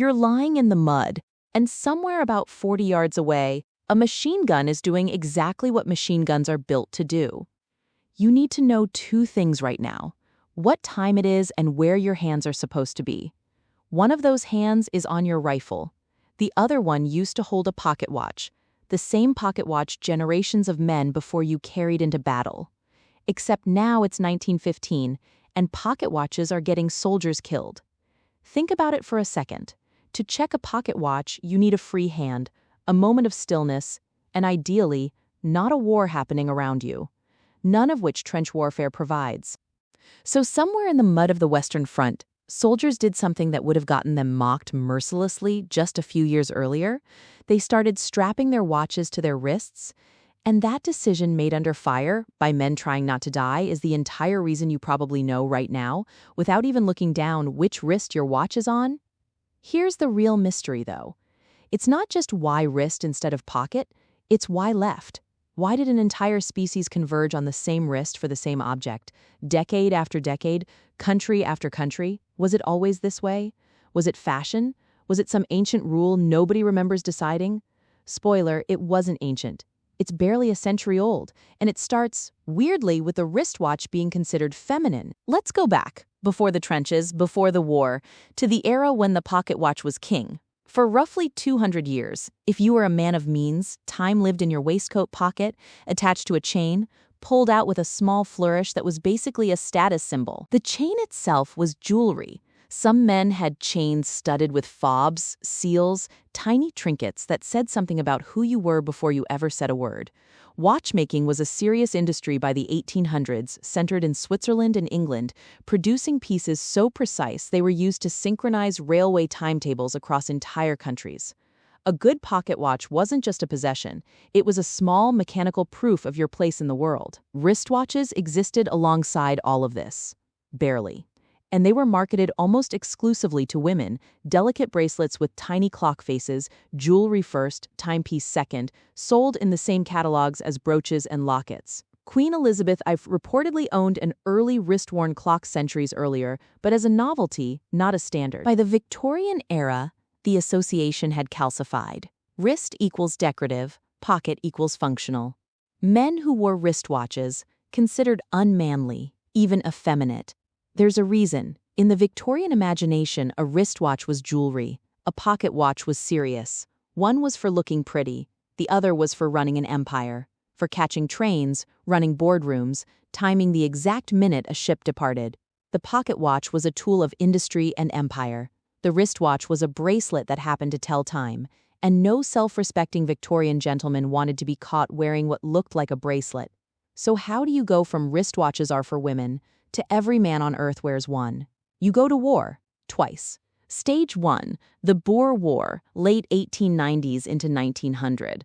You're lying in the mud, and somewhere about 40 yards away, a machine gun is doing exactly what machine guns are built to do. You need to know two things right now: what time it is and where your hands are supposed to be. One of those hands is on your rifle. The other one used to hold a pocket watch, the same pocket watch generations of men before you carried into battle. Except now it's 1915, and pocket watches are getting soldiers killed. Think about it for a second. To check a pocket watch, you need a free hand, a moment of stillness, and ideally, not a war happening around you. None of which trench warfare provides. So somewhere in the mud of the Western Front, soldiers did something that would have gotten them mocked mercilessly just a few years earlier. They started strapping their watches to their wrists, and that decision made under fire by men trying not to die is the entire reason you probably know right now, without even looking down, which wrist your watch is on. Here's the real mystery, though. It's not just why wrist instead of pocket, it's why left. Why did an entire species converge on the same wrist for the same object? Decade after decade, country after country, was it always this way? Was it fashion? Was it some ancient rule nobody remembers deciding? Spoiler, it wasn't ancient. It's barely a century old, and it starts, weirdly, with the wristwatch being considered feminine. Let's go back, before the trenches, before the war, to the era when the pocket watch was king. For roughly 200 years, if you were a man of means, time lived in your waistcoat pocket, attached to a chain, pulled out with a small flourish that was basically a status symbol. The chain itself was jewelry. Some men had chains studded with fobs, seals, tiny trinkets that said something about who you were before you ever said a word. Watchmaking was a serious industry by the 1800s, centered in Switzerland and England, producing pieces so precise they were used to synchronize railway timetables across entire countries. A good pocket watch wasn't just a possession, it was a small mechanical proof of your place in the world. Wristwatches existed alongside all of this. Barely. And they were marketed almost exclusively to women, delicate bracelets with tiny clock faces, jewelry first, timepiece second, sold in the same catalogs as brooches and lockets. Queen Elizabeth reportedly owned an early wrist-worn clock centuries earlier, but as a novelty, not a standard. By the Victorian era, the association had calcified. Wrist equals decorative, pocket equals functional. Men who wore wristwatches, considered unmanly, even effeminate. There's a reason. In the Victorian imagination, a wristwatch was jewelry, a pocket watch was serious. One was for looking pretty, the other was for running an empire, for catching trains, running boardrooms, timing the exact minute a ship departed. The pocket watch was a tool of industry and empire. The wristwatch was a bracelet that happened to tell time, and no self-respecting Victorian gentleman wanted to be caught wearing what looked like a bracelet. So how do you go from wristwatches are for women to every man on earth wears one? You go to war, twice. Stage 1, the Boer War, late 1890s into 1900.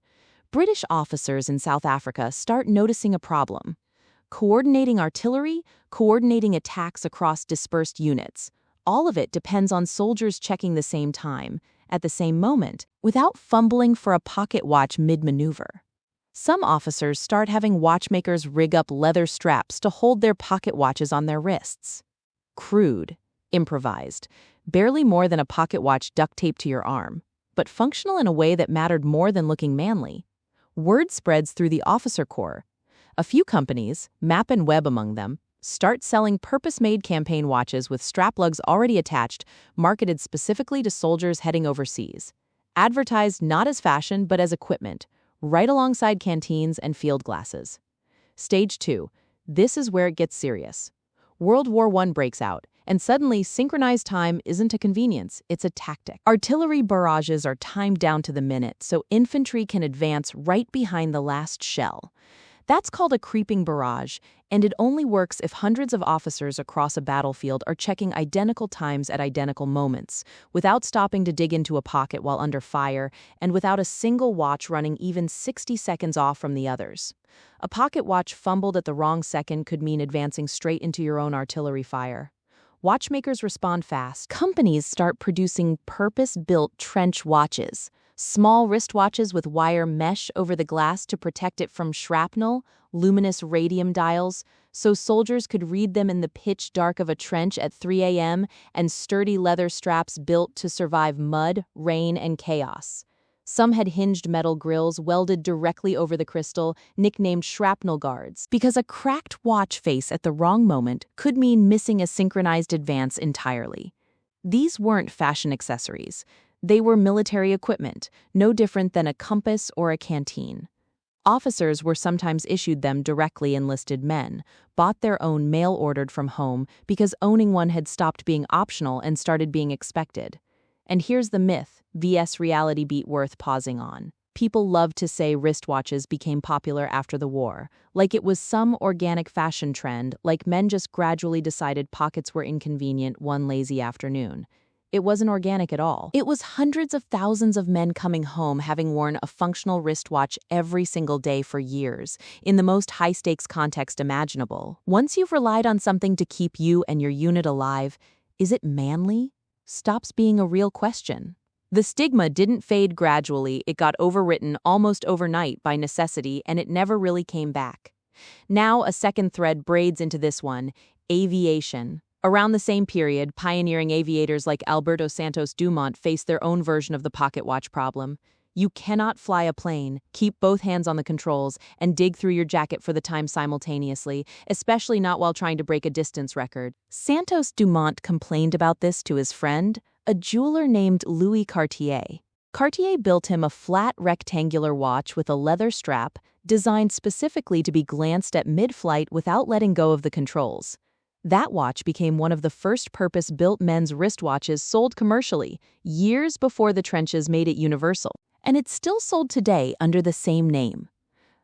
British officers in South Africa start noticing a problem. Coordinating artillery, coordinating attacks across dispersed units. All of it depends on soldiers checking the same time, at the same moment, without fumbling for a pocket watch mid-maneuver. Some officers start having watchmakers rig up leather straps to hold their pocket watches on their wrists. Crude, improvised, barely more than a pocket watch duct taped to your arm, but functional in a way that mattered more than looking manly. Word spreads through the officer corps. A few companies, Map and Webb among them, start selling purpose-made campaign watches with strap lugs already attached, marketed specifically to soldiers heading overseas. Advertised not as fashion but as equipment, right alongside canteens and field glasses. Stage 2. This is where it gets serious. World War I breaks out, and suddenly synchronized time isn't a convenience, it's a tactic. Artillery barrages are timed down to the minute, so infantry can advance right behind the last shell. That's called a creeping barrage, and it only works if hundreds of officers across a battlefield are checking identical times at identical moments, without stopping to dig into a pocket while under fire, and without a single watch running even 60 seconds off from the others. A pocket watch fumbled at the wrong second could mean advancing straight into your own artillery fire. Watchmakers respond fast. Companies start producing purpose-built trench watches, Small wristwatches with wire mesh over the glass to protect it from shrapnel, luminous radium dials, so soldiers could read them in the pitch dark of a trench at 3 a.m., and sturdy leather straps built to survive mud, rain, and chaos. Some had hinged metal grills welded directly over the crystal, nicknamed shrapnel guards, because a cracked watch face at the wrong moment could mean missing a synchronized advance entirely. These weren't fashion accessories. They were military equipment, no different than a compass or a canteen. Officers were sometimes issued them directly enlisted men, bought their own mail-ordered from home because owning one had stopped being optional and started being expected. And here's the myth vs reality beat worth pausing on. People love to say wristwatches became popular after the war, like it was some organic fashion trend, like men just gradually decided pockets were inconvenient one lazy afternoon. It wasn't organic at all. It was hundreds of thousands of men coming home having worn a functional wristwatch every single day for years, in the most high-stakes context imaginable. Once you've relied on something to keep you and your unit alive, is it manly? Stops being a real question. The stigma didn't fade gradually, it got overwritten almost overnight by necessity, and it never really came back. Now a second thread braids into this one: aviation. Around the same period, pioneering aviators like Alberto Santos Dumont faced their own version of the pocket watch problem. You cannot fly a plane, keep both hands on the controls, and dig through your jacket for the time simultaneously, especially not while trying to break a distance record. Santos Dumont complained about this to his friend, a jeweler named Louis Cartier. Cartier built him a flat rectangular watch with a leather strap, designed specifically to be glanced at mid-flight without letting go of the controls. That watch became one of the first purpose-built men's wristwatches sold commercially, years before the trenches made it universal. And it's still sold today under the same name.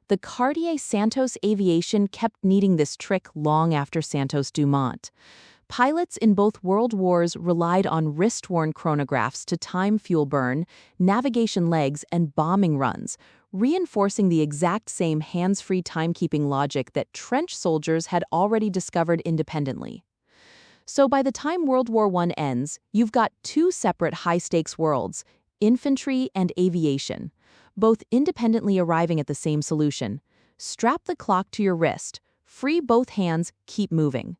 The Cartier Santos Aviation kept needing this trick long after Santos Dumont. Pilots in both world wars relied on wrist-worn chronographs to time fuel burn, navigation legs, and bombing runs, reinforcing the exact same hands-free timekeeping logic that trench soldiers had already discovered independently. So by the time World War I ends, you've got two separate high-stakes worlds: infantry and aviation, both independently arriving at the same solution. Strap the clock to your wrist, free both hands, keep moving.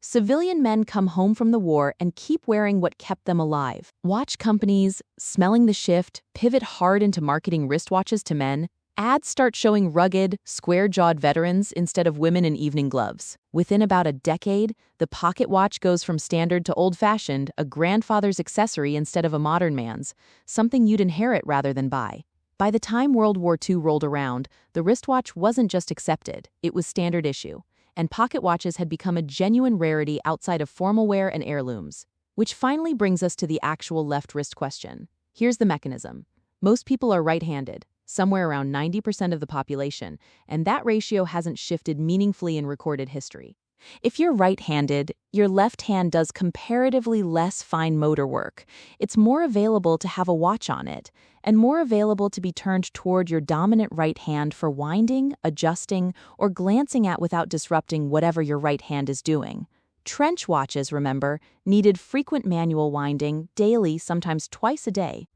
Civilian men come home from the war and keep wearing what kept them alive. Watch companies, smelling the shift, pivot hard into marketing wristwatches to men. Ads start showing rugged, square-jawed veterans instead of women in evening gloves. Within about a decade, the pocket watch goes from standard to old-fashioned, a grandfather's accessory instead of a modern man's, something you'd inherit rather than buy. By the time World War II rolled around, the wristwatch wasn't just accepted, it was standard issue, and pocket watches had become a genuine rarity outside of formal wear and heirlooms. Which finally brings us to the actual left wrist question. Here's the mechanism. Most people are right-handed, somewhere around 90% of the population, and that ratio hasn't shifted meaningfully in recorded history. If you're right-handed, your left hand does comparatively less fine motor work. It's more available to have a watch on it, and more available to be turned toward your dominant right hand for winding, adjusting, or glancing at without disrupting whatever your right hand is doing. Trench watches, remember, needed frequent manual winding, daily, sometimes twice a day.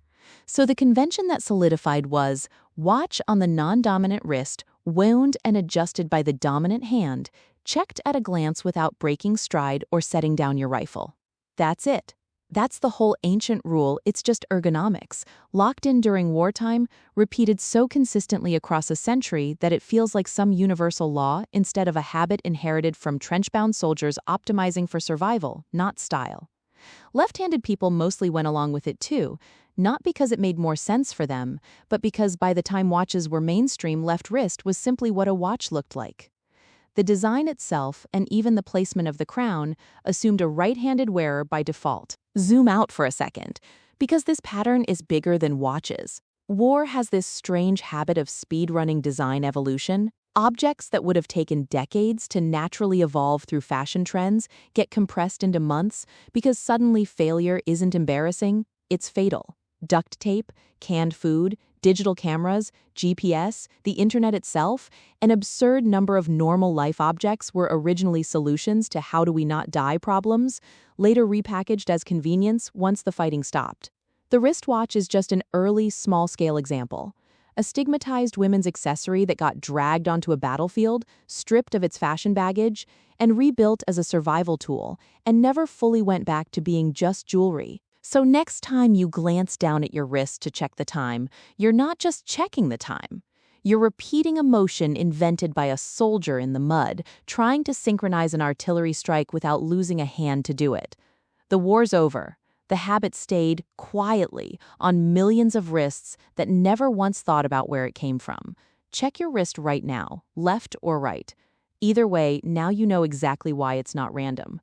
So the convention that solidified was watch on the non-dominant wrist, wound and adjusted by the dominant hand, checked at a glance without breaking stride or setting down your rifle. That's it. That's the whole ancient rule, it's just ergonomics, locked in during wartime, repeated so consistently across a century that it feels like some universal law instead of a habit inherited from trench-bound soldiers optimizing for survival, not style. Left-handed people mostly went along with it too, not because it made more sense for them, but because by the time watches were mainstream, left wrist was simply what a watch looked like. The design itself, and even the placement of the crown, assumed a right-handed wearer by default. Zoom out for a second, because this pattern is bigger than watches. War has this strange habit of speed-running design evolution. Objects that would have taken decades to naturally evolve through fashion trends get compressed into months because suddenly failure isn't embarrassing, it's fatal. Duct tape, canned food, digital cameras, GPS, the internet itself, an absurd number of normal life objects were originally solutions to how do we not die problems, later repackaged as convenience once the fighting stopped. The wristwatch is just an early, small-scale example. A stigmatized women's accessory that got dragged onto a battlefield, stripped of its fashion baggage, and rebuilt as a survival tool, and never fully went back to being just jewelry. So next time you glance down at your wrist to check the time, you're not just checking the time. You're repeating a motion invented by a soldier in the mud, trying to synchronize an artillery strike without losing a hand to do it. The war's over. The habit stayed quietly on millions of wrists that never once thought about where it came from. Check your wrist right now, left or right. Either way, now you know exactly why it's not random.